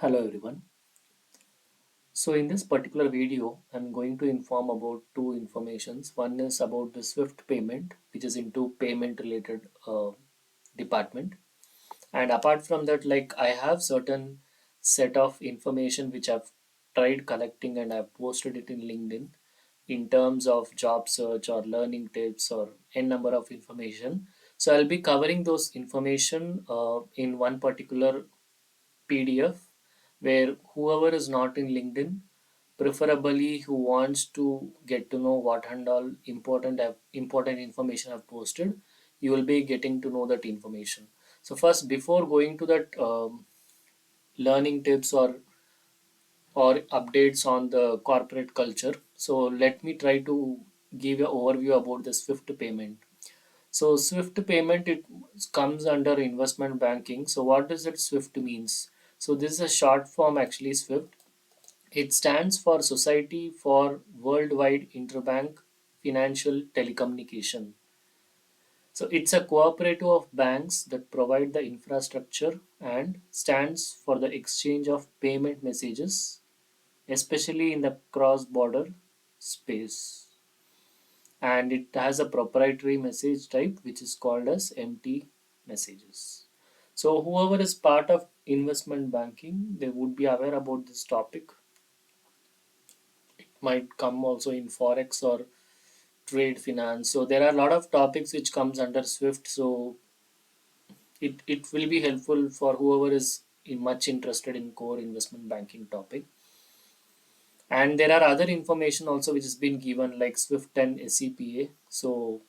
Hello everyone. So in this particular video, I'm going to inform about two informations. One is about the Swift payment, which is into payment related department. And apart from that, like I have certain set of information which I've tried collecting and I've posted it in LinkedIn in terms of job search or learning tips or n number of information. So I'll be covering those information in one particular PDF where whoever is not in LinkedIn, preferably who wants to get to know what and all important information I've posted, you will be getting to know that information. So first, before going to that learning tips or updates on the corporate culture, so let me try to give an overview about the Swift payment. So Swift payment it comes under investment banking. So what does it Swift means? So this is a short form actually Swift. It stands for Society for Worldwide Interbank Financial Telecommunication. So it's a cooperative of banks that provide the infrastructure and stands for the exchange of payment messages, especially in the cross-border space. And it has a proprietary message type which is called as empty messages. So whoever is part of investment banking, they would be aware about this topic. Might come also in forex or trade finance. So there are a lot of topics which comes under Swift. So it will be helpful for whoever is much interested in core investment banking topic. And there are other information also which has been given like Swift and SCPA. So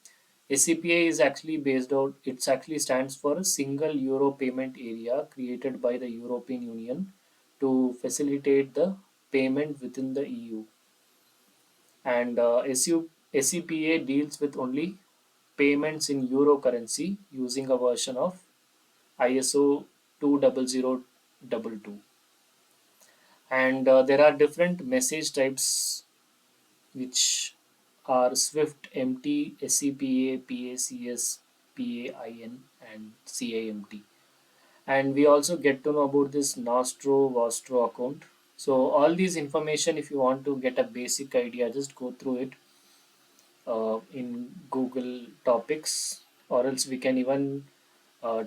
SCPA is actually based out, it actually stands for a single euro payment area created by the European Union to facilitate the payment within the EU. And SCPA deals with only payments in euro currency using a version of ISO 20022. And there are different message types which are Swift, MT, SCPA, PACS, PAIN, and CAMT. And we also get to know about this Nostro Vostro account. So all these information, if you want to get a basic idea, just go through it in Google topics, or else we can even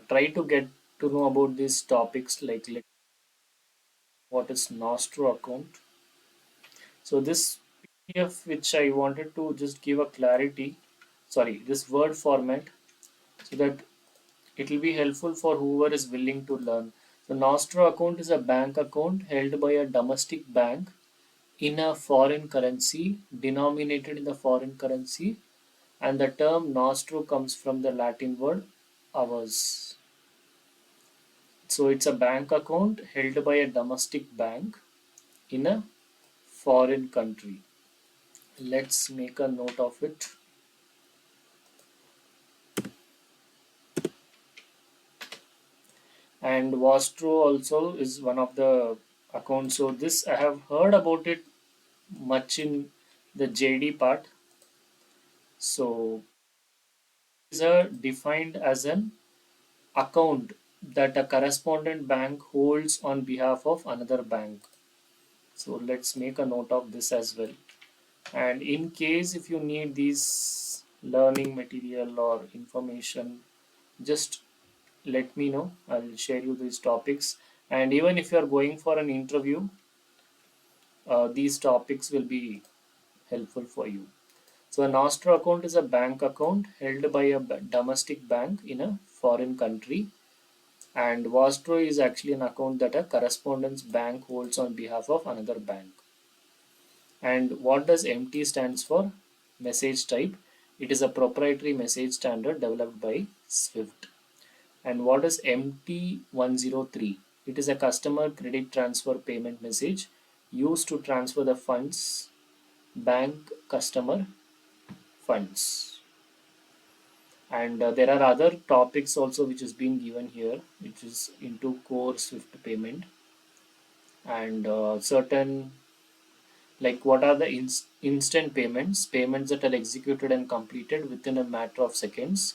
try to get to know about these topics like what is Nostro account. So this PDF which I wanted to just give a clarity, sorry, this word format, so that it will be helpful for whoever is willing to learn. So Nostro account is a bank account held by a domestic bank in a foreign currency, denominated in the foreign currency, and the term nostro comes from the Latin word hours. So it's a bank account held by a domestic bank in a foreign country. Let's make a note of it. And Vostro also is one of the accounts. So this I have heard about it much in the JD part. So these are defined as an account that a correspondent bank holds on behalf of another bank. So let's make a note of this as well. And in case if you need these learning material or information, just let me know. I'll share you these topics. And even if you are going for an interview, these topics will be helpful for you. So a Nostro account is a bank account held by a domestic bank in a foreign country, and Vostro is actually an account that a correspondence bank holds on behalf of another bank. And what does MT stands for? Message type. It is a proprietary message standard developed by Swift. And what is MT103? It is a customer credit transfer payment message used to transfer the funds, bank customer funds. And there are other topics also which is being given here, which is into core Swift payment and certain like what are the instant payments that are executed and completed within a matter of seconds,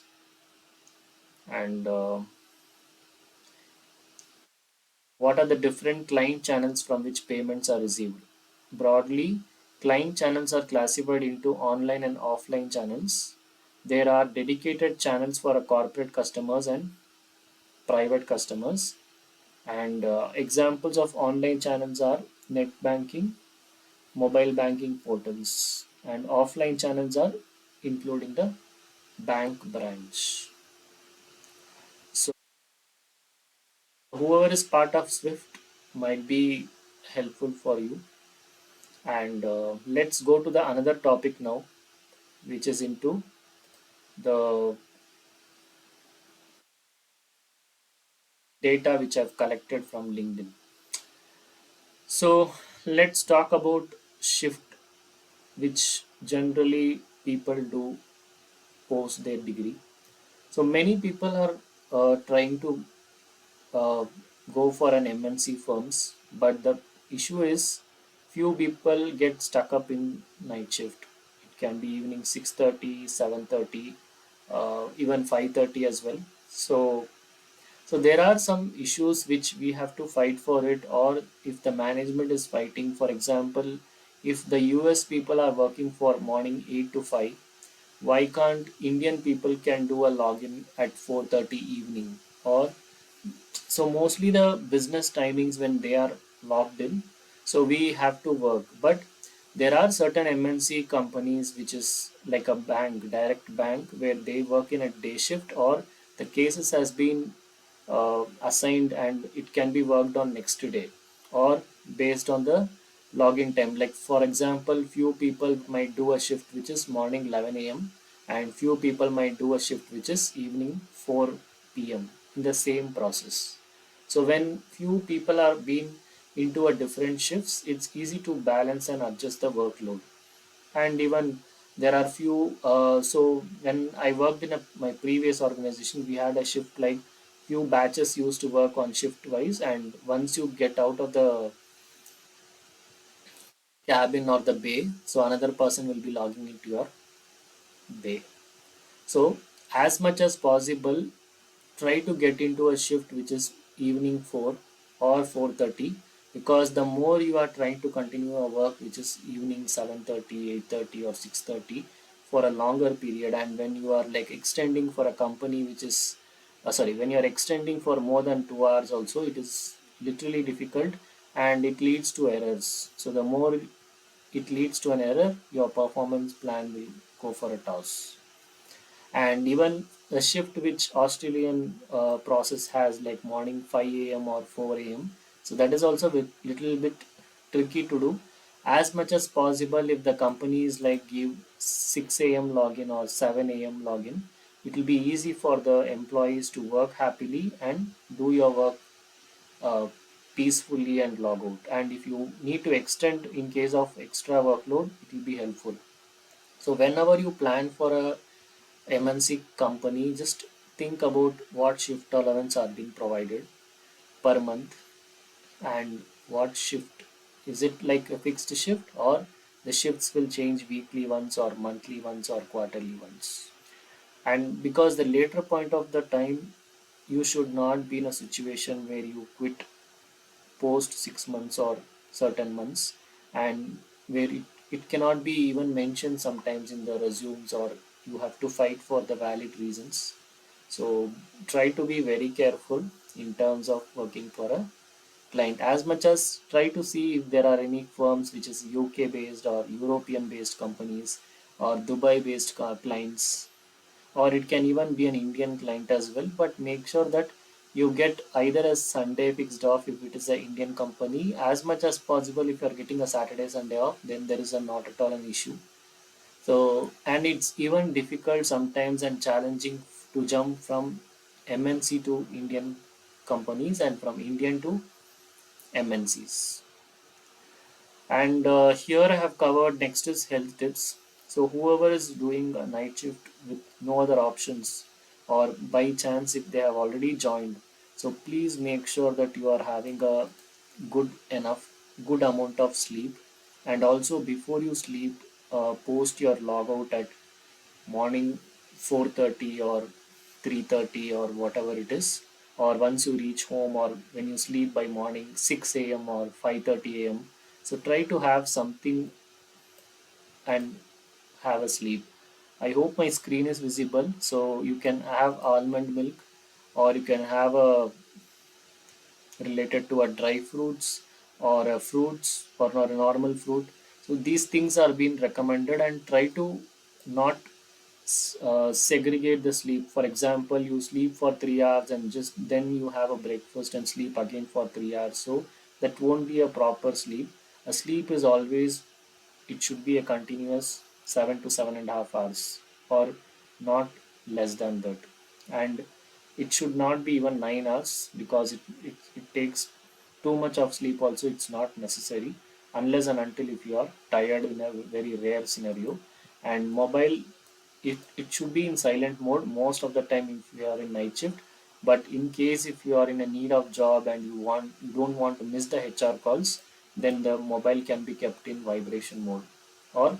and What are the different client channels from which payments are received? Broadly, client channels are classified into online and offline channels. There are dedicated channels for corporate customers and private customers. And examples of online channels are net banking, mobile banking portals, and offline channels are including the bank branch. So, whoever is part of Swift might be helpful for you. And let's go to the another topic now, which is into the data which I've collected from LinkedIn. So let's talk about shift, which generally people do post their degree. So many people are trying to uh, go for an MNC firms, but the issue is few people get stuck up in night shift. It can be evening 6:30, 7:30, even 5:30 as well. So there are some issues which we have to fight for it, or if the management is fighting, for example, if the US people are working for morning 8 to 5, why can't Indian people can do a login at 4:30 evening? Or so mostly the business timings when they are logged in, so we have to work. But there are certain MNC companies which is like a bank, direct bank, where they work in a day shift, or the cases has been assigned and it can be worked on next day, or based on the login time. Like for example, few people might do a shift which is morning 11 a.m. and few people might do a shift which is evening 4 p.m. in the same process. So when few people are being into a different shifts, it's easy to balance and adjust the workload. And even there are few. So when I worked in my previous organization, we had a shift like few batches used to work on shift wise, and once you get out of the cabin or the bay, so another person will be logging into your bay. So as much as possible, try to get into a shift which is evening 4 or 4:30, because the more you are trying to continue a work which is evening 7:30, 8:30 or 6:30 for a longer period, and when you are like extending for a company which is sorry, when you are extending for more than 2 hours also, it is literally difficult and it leads to errors. So the more it leads to an error, your performance plan will go for a toss. And even the shift which Australian process has, like morning 5 a.m. or 4 a.m., so that is also a little bit tricky to do. As much as possible, if the companies like give 6 a.m. login or 7 a.m. login, it will be easy for the employees to work happily and do your work uh, peacefully and log out. And if you need to extend in case of extra workload, it will be helpful. So whenever you plan for a MNC company, just think about what shift allowance are being provided per month, and what shift is it, like a fixed shift, or the shifts will change weekly once or monthly once or quarterly once. And because the later point of the time, you should not be in a situation where you quit post 6 months or certain months, and where it cannot be even mentioned sometimes in the resumes, or you have to fight for the valid reasons. So try to be very careful in terms of working for a client. As much as try to see if there are any firms which is UK based or European based companies or Dubai based clients, or it can even be an Indian client as well. But make sure that you get either a Sunday fixed off if it is an Indian company. As much as possible, if you are getting a Saturday Sunday off, then there is a not at all an issue. So, and it's even difficult sometimes and challenging to jump from MNC to Indian companies and from Indian to MNCs. And here I have covered next is health tips. So whoever is doing a night shift with no other options, or by chance if they have already joined, so please make sure that you are having a good enough good amount of sleep. And also before you sleep, post your logout at morning 4:30 or 3:30 or whatever it is. or once you reach home, or when you sleep by morning 6 a.m. or 5:30 a.m. So try to have something and have a sleep. I hope my screen is visible. So you can have almond milk, or you can have a related to a dry fruits or a fruits or not a normal fruit. So these things are being recommended, and try to not segregate the sleep. For example, you sleep for 3 hours and just then you have a breakfast and sleep again for 3 hours. So that won't be a proper sleep. A sleep is always, it should be a continuous 7 to 7.5 hours, or not less than that. And it should not be even 9 hours, because it takes too much of sleep also, it's not necessary, unless and until if you are tired in a very rare scenario. And mobile, it should be in silent mode most of the time if you are in night shift. But in case if you are in a need of job and you don't want to miss the HR calls, then the mobile can be kept in vibration mode. Or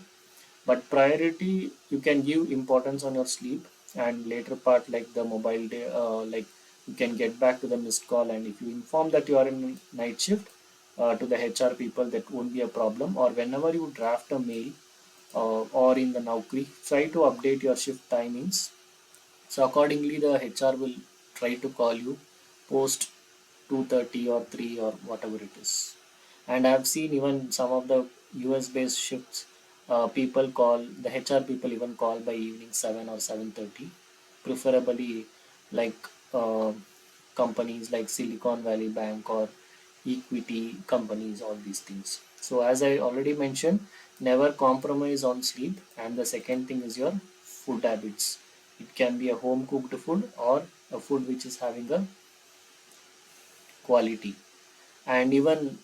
but priority, you can give importance on your sleep, and later part like the mobile day, like you can get back to the missed call. And if you inform that you are in night shift, to the HR people, that won't be a problem. Or whenever you draft a mail, or in the Naukri, try to update your shift timings. So accordingly, the HR will try to call you post 2:30 or 3 or whatever it is. And I have seen even some of the US based shifts, people call, the HR people even call by evening 7 or 7:30, preferably like uh, companies like Silicon Valley Bank or equity companies, all these things. So as I already mentioned, never compromise on sleep. And the second thing is your food habits. It can be a home cooked food, or a food which is having a quality. And even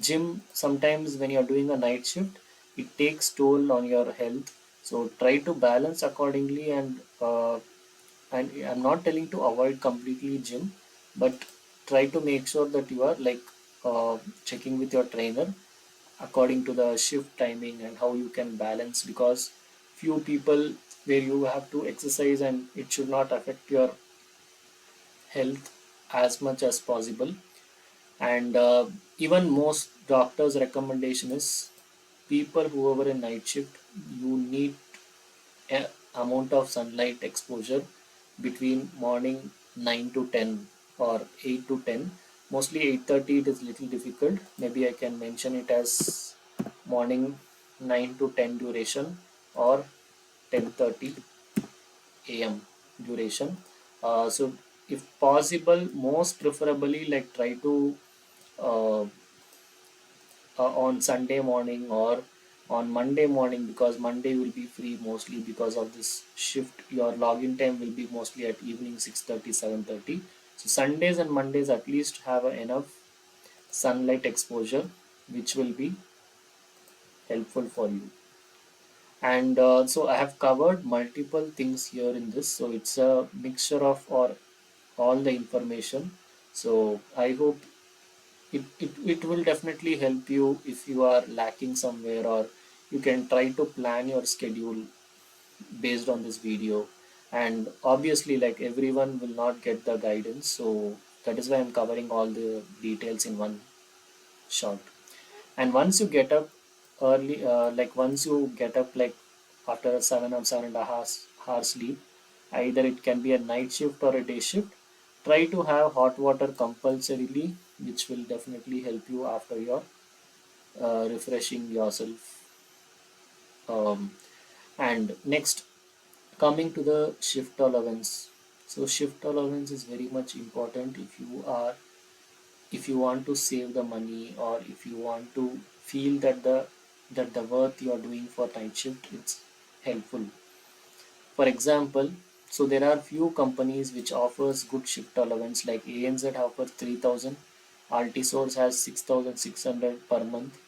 gym, sometimes when you're doing a night shift, it takes toll on your health. So try to balance accordingly. And I'm not telling to avoid completely gym, but try to make sure that you are like checking with your trainer according to the shift timing and how you can balance. Because few people, where you have to exercise and it should not affect your health as much as possible. And even most doctors recommendation is, people who are in night shift, you need a amount of sunlight exposure between morning 9 to 10 or 8 to 10. Mostly 8:30 it is little difficult. Maybe I can mention it as morning 9 to 10 duration, or 10:30 a.m. duration. So if possible, most preferably, like try to uh, on Sunday morning or on Monday morning, because Monday will be free mostly because of this shift. Your login time will be mostly at evening 6:30, 7:30. So Sundays and Mondays at least have enough sunlight exposure, which will be helpful for you. And so I have covered multiple things here in this. So it's a mixture of or all the information. So I hope it will definitely help you if you are lacking somewhere, or you can try to plan your schedule based on this video. And obviously, like everyone will not get the guidance, so that is why I'm covering all the details in one shot. And once you get up early, like once you get up like after 7 or 7.5 hours sleep, either it can be a night shift or a day shift, try to have hot water compulsorily, which will definitely help you after your refreshing yourself. And next, coming to the shift allowance. So shift allowance is very much important if you want to save the money, or if you want to feel that the work you are doing for night shift, it's helpful. For example, so there are few companies which offers good shift allowance, like ANZ offers 3000, Altisource has 6600 per month,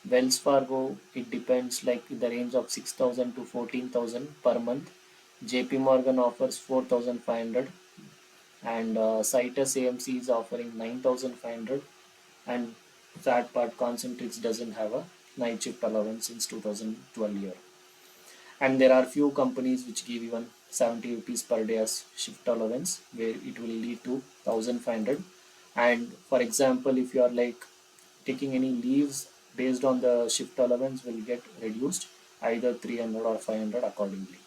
Wells Fargo, it depends, like in the range of 6000 to 14000 per month, JP Morgan offers 4500, and Citus AMC is offering 9500. And that part, Concentrix doesn't have a night shift allowance since 2012 year. And there are few companies which give even 70 rupees per day as shift allowance, where it will lead to 1500. And for example, if you are like taking any leaves based on the shift allowance, will get reduced either 300 or 500 accordingly.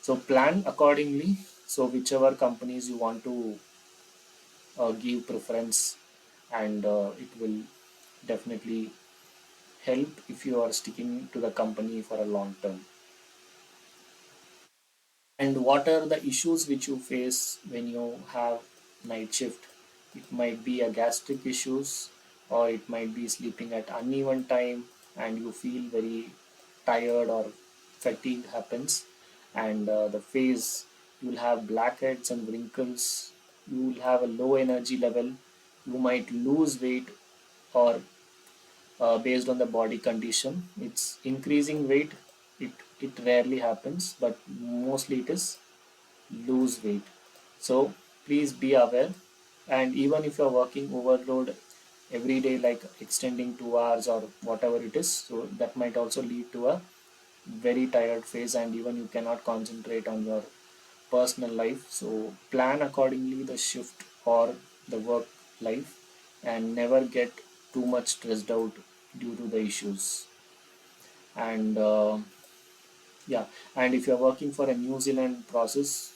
So plan accordingly. So whichever companies you want to give preference, and it will definitely help if you are sticking to the company for a long term. And what are the issues which you face when you have night shift? It might be a gastric issues, or it might be sleeping at uneven time and you feel very tired, or fatigue happens, and the face, you will have blackheads and wrinkles, you will have a low energy level, you might lose weight, or based on the body condition, it's increasing weight. It rarely happens, but mostly it is lose weight. So please be aware. And even if you're working overload every day, like extending 2 hours or whatever it is, so that might also lead to a very tired face, and even you cannot concentrate on your personal life. So plan accordingly the shift or the work life, and never get too much stressed out due to the issues. And yeah, and if you're working for a New Zealand process,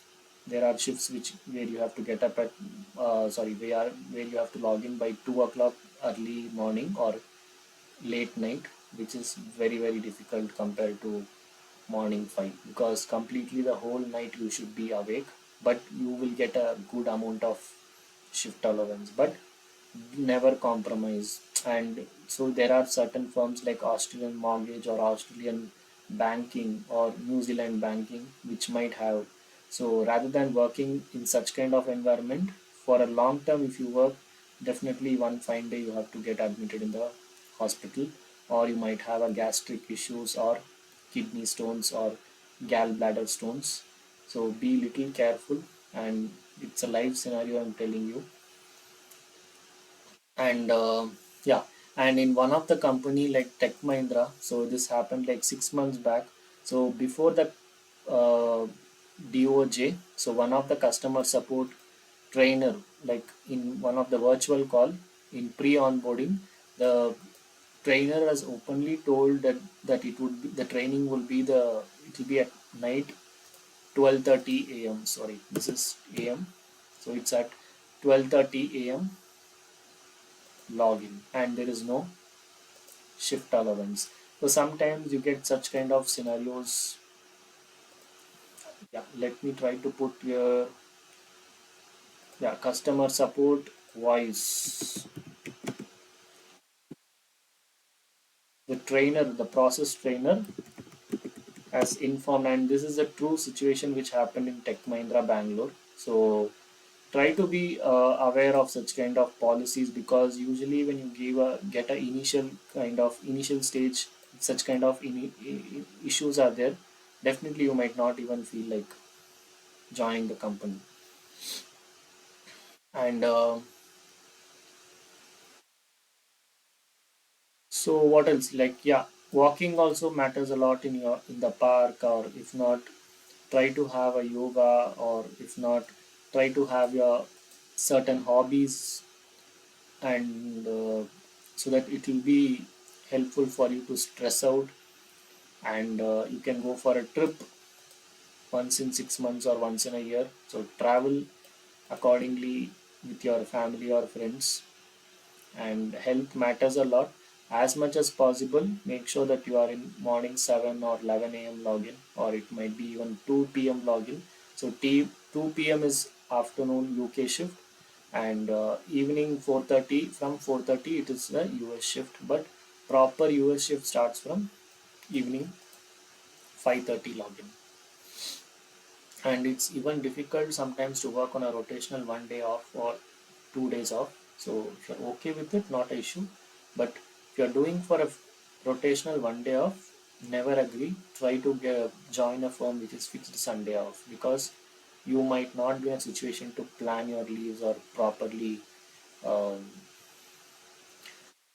there are shifts which where you have to get up at where you have to log in by 2 o'clock early morning or late night, which is very difficult compared to morning 5, because completely the whole night you should be awake, but you will get a good amount of shift allowance, but never compromise. And so there are certain firms like Australian mortgage or Australian banking or New Zealand banking which might have. So rather than working in such kind of environment for a long term, if you work, definitely one fine day you have to get admitted in the hospital, or you might have a gastric issues or kidney stones or gallbladder stones. So be little careful, and it's a live scenario I'm telling you. And yeah, and in one of the company like Tech Mahindra, so this happened like 6 months back. So before the uh, DOJ, so one of the customer support trainer, like in one of the virtual call in pre-onboarding, the trainer has openly told that it would be the training will be it will be at night 12:30 a.m. Sorry, this is a.m. So it's at 12:30 a.m. login, and there is no shift allowance. So sometimes you get such kind of scenarios. Yeah, let me try to put your, yeah, customer support voice. The trainer, the process trainer has informed, and this is a true situation which happened in Tech Mahindra Bangalore. So try to be aware of such kind of policies, because usually when you get a initial stage, such kind of issues are there, definitely you might not even feel like joining the company. And so what else, like, yeah, walking also matters a lot in the park, or if not, try to have a yoga, or if not, try to have your certain hobbies, and so that it will be helpful for you to stress out. And you can go for a trip once in 6 months or once in a year, so travel accordingly with your family or friends. And health matters a lot. As much as possible, make sure that you are in morning 7 or 11 a.m login, or it might be even 2 p.m login. So 2 p.m is afternoon UK shift, and evening 4:30, from 4:30 it is the US shift, but proper US shift starts from evening 5:30 login. And it's even difficult sometimes to work on a rotational 1 day off or 2 days off. So if you're okay with it, not an issue. But if you're doing for a rotational 1 day off, never agree. Try to join a firm which is fixed Sunday off, because you might not be in a situation to plan your leaves or properly um,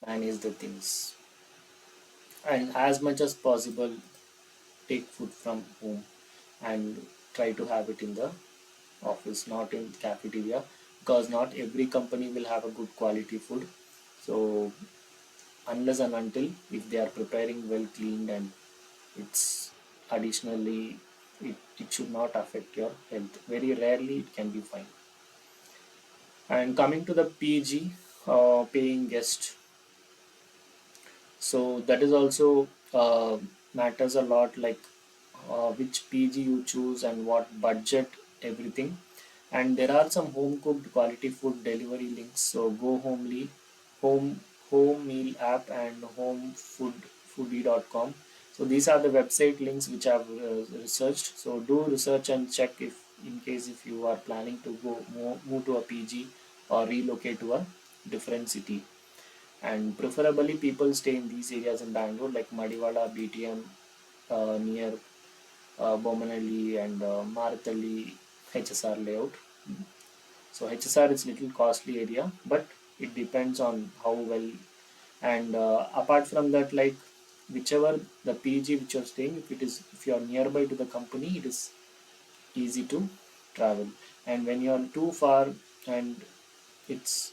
manage the things. And as much as possible, take food from home. And try to have it in the office, not in cafeteria, because not every company will have a good quality food. So unless and until if they are preparing well cleaned, and it's additionally, it should not affect your health. Very rarely it can be fine. And coming to the PG, paying guest, so that is also matters a lot, like which PG you choose and what budget, everything. And there are some home cooked quality food delivery links. So Go Homely, Home Home Meal app, and homefoodie.com. So these are the website links which I've researched. So do research and check if in case if you are planning to move to a PG or relocate to a different city. And preferably people stay in these areas in Bangalore like Madiwala, BTM, near Bomanali and Marathalli HSR layout. So HSR is little costly area, but it depends on how well. And apart from that, like whichever the PG which you're staying, if you are nearby to the company, it is easy to travel. And when you are too far and it's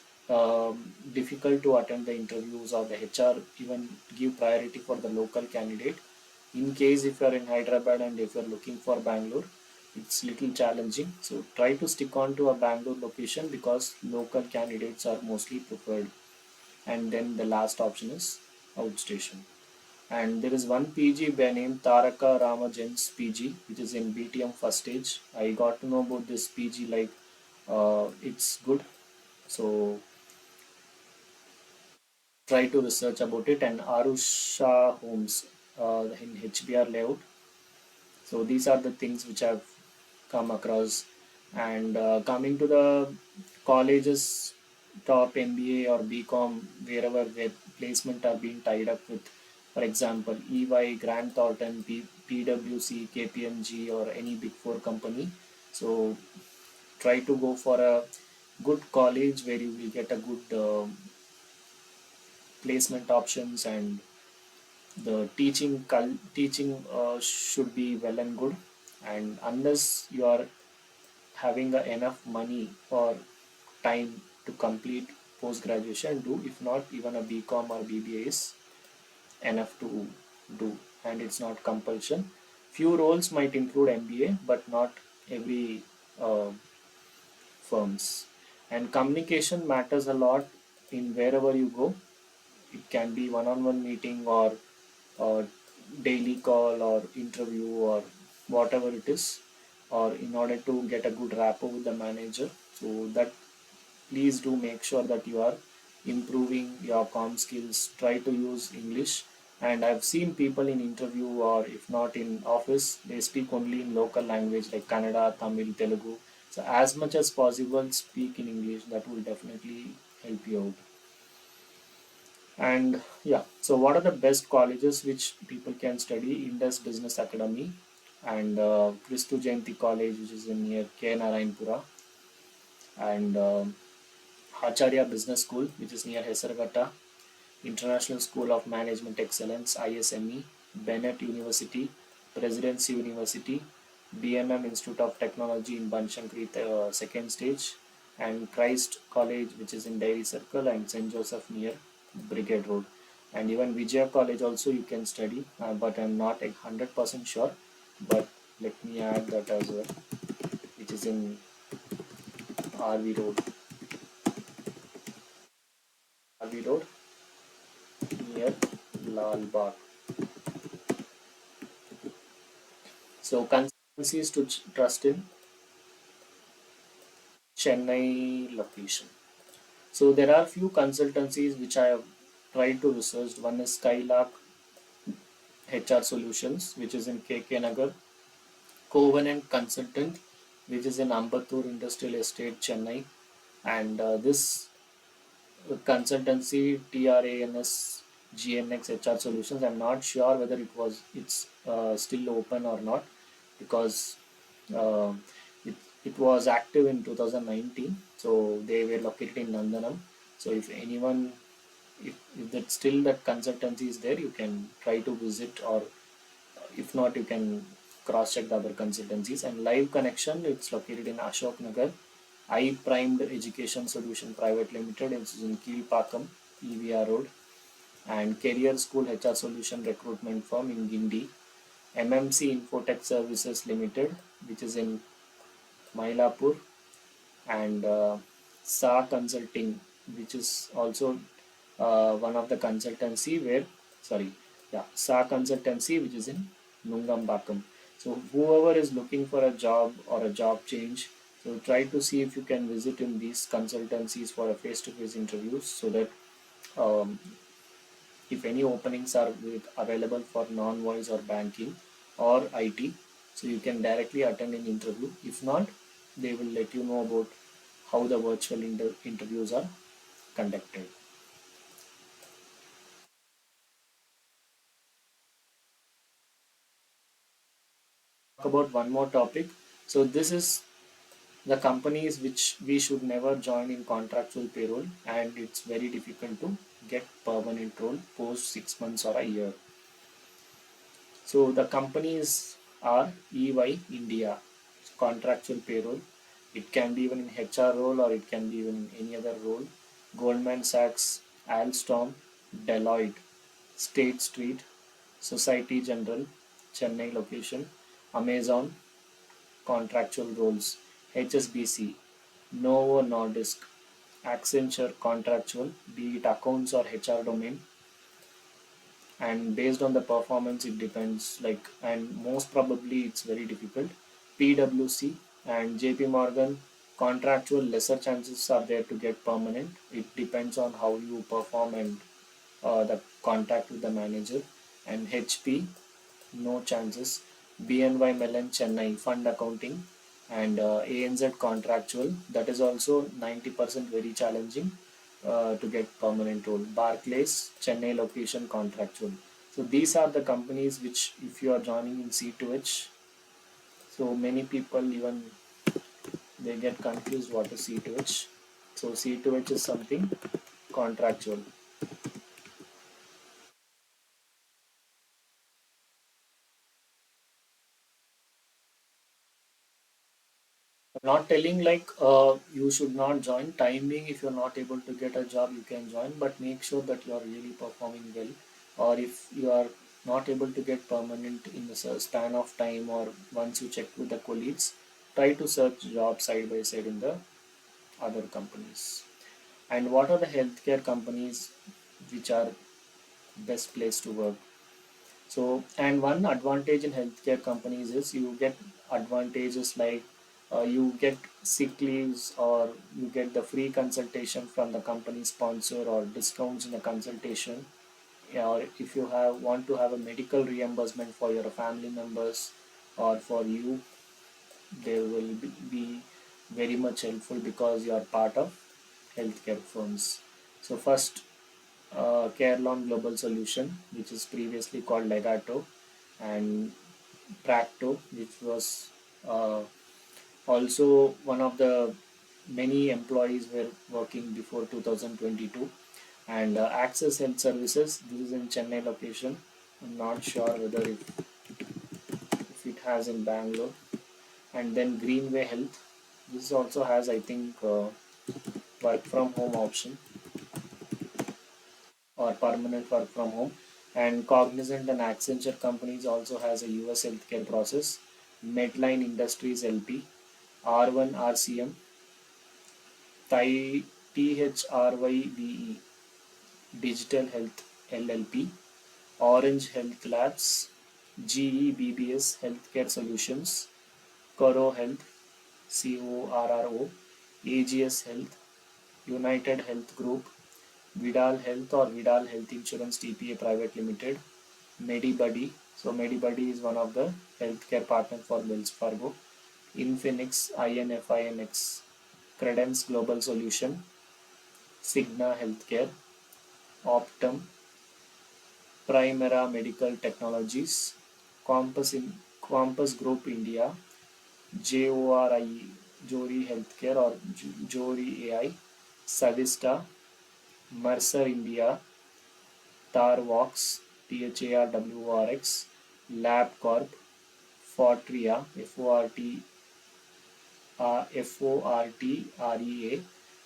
difficult to attend the interviews, or the HR even give priority for the local candidate. In case if you are in Hyderabad and if you are looking for Bangalore, it's little challenging. So try to stick on to a Bangalore location because local candidates are mostly preferred. And then the last option is outstation. And there is one PG by name Taraka Ramajens PG, which is in BTM first stage. I got to know about this PG, like it's good. So try to research about it. And Arusha Homes in HBR layout. So these are the things which I've come across. And coming to the colleges, top MBA or BCom, wherever their placement are being tied up with, for example, EY, Grant Thornton, PwC, KPMG, or any Big Four company. So try to go for a good college where you will get a good placement options, and the teaching should be well and good. And unless you are having enough money or time to complete post graduation, do. If not, even a BCom or BBA is enough to do, and it's not compulsion. Few roles might include MBA, but not every uh, firms. And communication matters a lot in wherever you go. It can be one-on-one meeting, or daily call or interview, or whatever it is, or in order to get a good rapport with the manager. So that, please do make sure that you are improving your com skills. Try to use English. And I've seen people in interview, or if not in office, they speak only in local language like Kannada, Tamil, Telugu. So as much as possible, speak in English. That will definitely help you out. And yeah, so what are the best colleges which people can study? Indus Business Academy, and Christu Jayanti College, which is in near K. Narayanpura, and Acharya Business School, which is near Hesarghatta, International School of Management Excellence (ISME), Bennett University, Presidency University, BMM Institute of Technology in Banshankari second stage, and Christ College, which is in Dairy Circle, and St. Joseph near Brigade Road. And even Vijaya College also you can study, but I'm not 100% sure. But let me add that as well, which is in RV Road, RV Road near Lal Bagh. So consultancies to trust in Chennai location. So there are few consultancies which I have tried to research. One is Skylark HR Solutions, which is in KK Nagar, Covenant Consultant, which is in Ambattur Industrial Estate, Chennai, and this consultancy TRANS GNX HR Solutions. I'm not sure whether it's still open or not, because uh, it, it was active in 2019. So they were located in Nandanam. So if anyone, if that still that consultancy is there, you can try to visit, or if not, you can cross check the other consultancies. And Live Connection, it's located in Ashok Nagar. I Primed Education Solution Private Limited, it's in Kilpakkam, EVR Road. And Career School HR Solution Recruitment Firm in Gindi. MMC Infotech Services Limited, which is in Mylapore. And SA Consulting, which is also one of the consultancy where, sorry, yeah, SA Consultancy, which is in Nungambakam. So whoever is looking for a job or a job change, so try to see if you can visit in these consultancies for a face-to-face interviews, so that um, if any openings are available for non-voice or banking or IT, so you can directly attend an interview. If not, they will let you know about how the virtual interviews are conducted. Talk about one more topic. So this is the companies which we should never join in contractual payroll, and it's very difficult to get permanent role post 6 months or a year. So the companies are EY India, contractual payroll. It can be even in HR role or it can be even in any other role. Goldman Sachs, Alstom, Deloitte, State Street, Society General, Chennai location, Amazon, contractual roles, HSBC, Novo Nordisk, Accenture contractual, be it accounts or HR domain, and based on the performance it depends, like, and most probably it's very difficult. PwC and JP Morgan, contractual, lesser chances are there to get permanent. It depends on how you perform and the contact with the manager. And HP, no chances. BNY Mellon Chennai, fund accounting, and ANZ contractual, that is also 90% very challenging to get permanent role. Barclays Chennai location contractual. So these are the companies which, if you are joining in C2H, so many people even they get confused what is C2H. So C2H is something contractual. I'm not telling like you should not join. Time being, if you're not able to get a job, you can join, but make sure that you are really performing well. Or if you are not able to get permanent in the span of time, or once you check with the colleagues, try to search jobs side by side in the other companies. And what are the healthcare companies which are best place to work? So, and one advantage in healthcare companies is you get advantages like you get sick leaves, or you get the free consultation from the company sponsor, or discounts in the consultation. Yeah, or if you have want to have a medical reimbursement for your family members or for you, they will be very much helpful because you are part of healthcare firms. So first, Carelon Global Solution, which is previously called Legato, and Practo, which was uh, also one of the many employees were working before 2022. And Access Health Services, this is in Chennai location. I'm not sure whether if it has in Bangalore. And then Greenway Health, this also has, I think, work from home option or permanent work from home. And Cognizant and Accenture companies also has a US healthcare process. Medline Industries LP, R1 RCM, THRYVE, Digital Health LLP, Orange Health Labs, GEBBS Healthcare Solutions, Coro Health, CORRO, AGS Health, United Health Group, Vidal Health or Vidal Health Insurance TPA Private Limited, Medibuddy. So Medibuddy is one of the healthcare partner for Wells Fargo. Infinix, INFINX, Credence Global Solution, Cigna Healthcare, Optum, Primera Medical Technologies, Compass Group India, JORI, Jori Healthcare or Jori AI, Savista, Mercer India, Tarvox, THARWRX, LabCorp, Fortrea, Fortrea.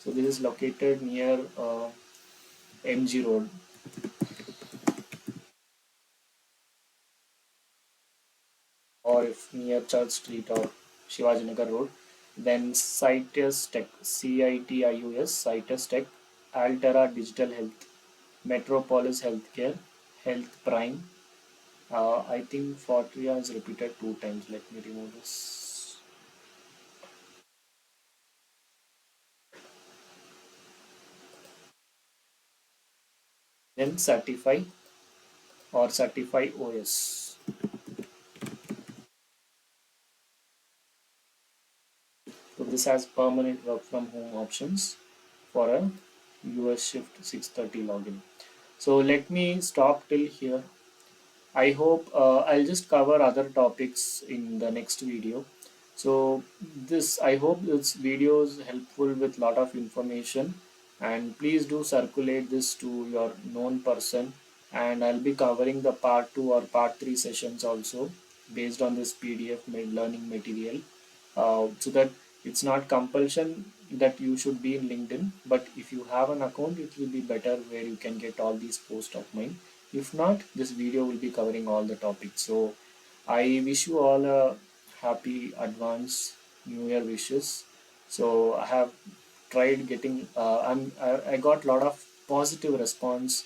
So this is located near MG Road, or if near Church Street or Shivajinagar Road. Then Citus Tech, CITIUS, Citus Tech, Altera Digital Health, Metropolis Healthcare, Health Prime. I think Fortria is repeated two times. Let me remove this. Then Certify or Certify OS. So this has permanent work from home options for a US shift 6:30 login. So let me stop till here. I hope I'll just cover other topics in the next video. So this I hope this video is helpful with lot of information, and please do circulate this to your known person, and I'll be covering the part 2 or part 3 sessions also based on this PDF learning material, so that it's not compulsion that you should be in LinkedIn, but if you have an account it will be better where you can get all these posts of mine. If not, this video will be covering all the topics. So I wish you all a happy advance New Year wishes. So I have tried getting. I got a lot of positive response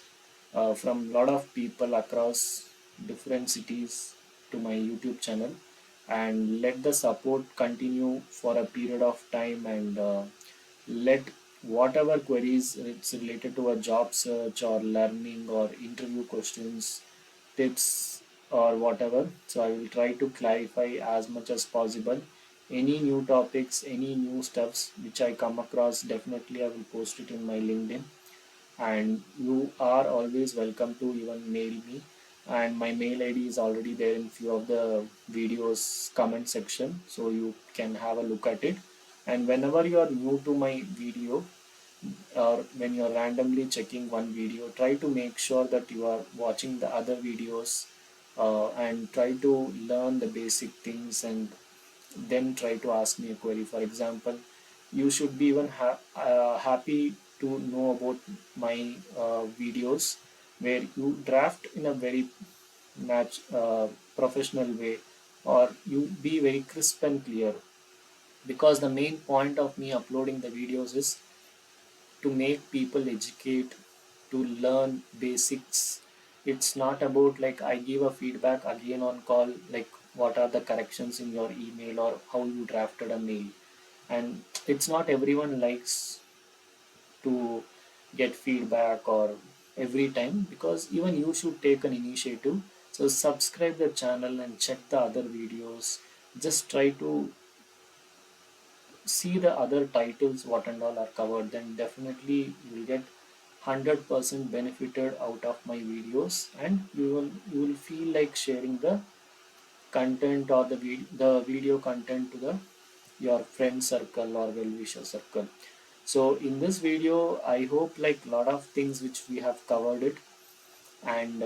from a lot of people across different cities to my YouTube channel, and let the support continue for a period of time, and let whatever queries it's related to a job search or learning or interview questions, tips or whatever. So I will try to clarify as much as possible. Any new topics, any new stuffs which I come across, definitely I will post it in my LinkedIn, and you are always welcome to even mail me, and my mail ID is already there in few of the videos comment section, so you can have a look at it. And whenever you are new to my video, or when you're randomly checking one video, try to make sure that you are watching the other videos, and try to learn the basic things, and then try to ask me a query. For example, you should be even happy to know about my videos where you draft in a very professional way, or you be very crisp and clear, because the main point of me uploading the videos is to make people educate, to learn basics. It's not about like I give a feedback again on call, like what are the corrections in your email or how you drafted a mail. And it's not everyone likes to get feedback or every time, because even you should take an initiative. So subscribe the channel and check the other videos. Just try to see the other titles what and all are covered, then definitely you will get 100% benefited out of my videos, and you will feel like sharing the content or the video content to the your friend circle or well-wisher circle. So in this video I hope like a lot of things which we have covered it, and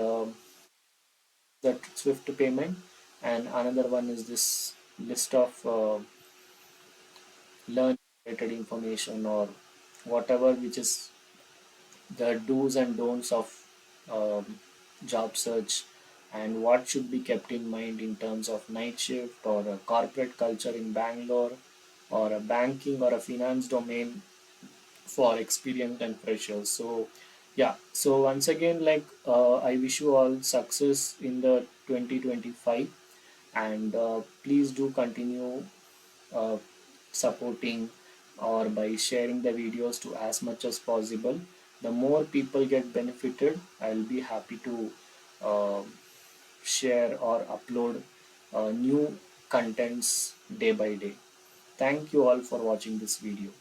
that swift payment, and another one is this list of learn related information, or whatever which is the do's and don'ts of job search, and what should be kept in mind in terms of night shift or a corporate culture in Bangalore, or a banking or a finance domain for experienced and freshers. So yeah, so once again, like I wish you all success in the 2025, and please do continue uh, supporting or by sharing the videos to as much as possible. The more people get benefited, I'll be happy to uh, share or upload new contents day by day. Thank you all for watching this video.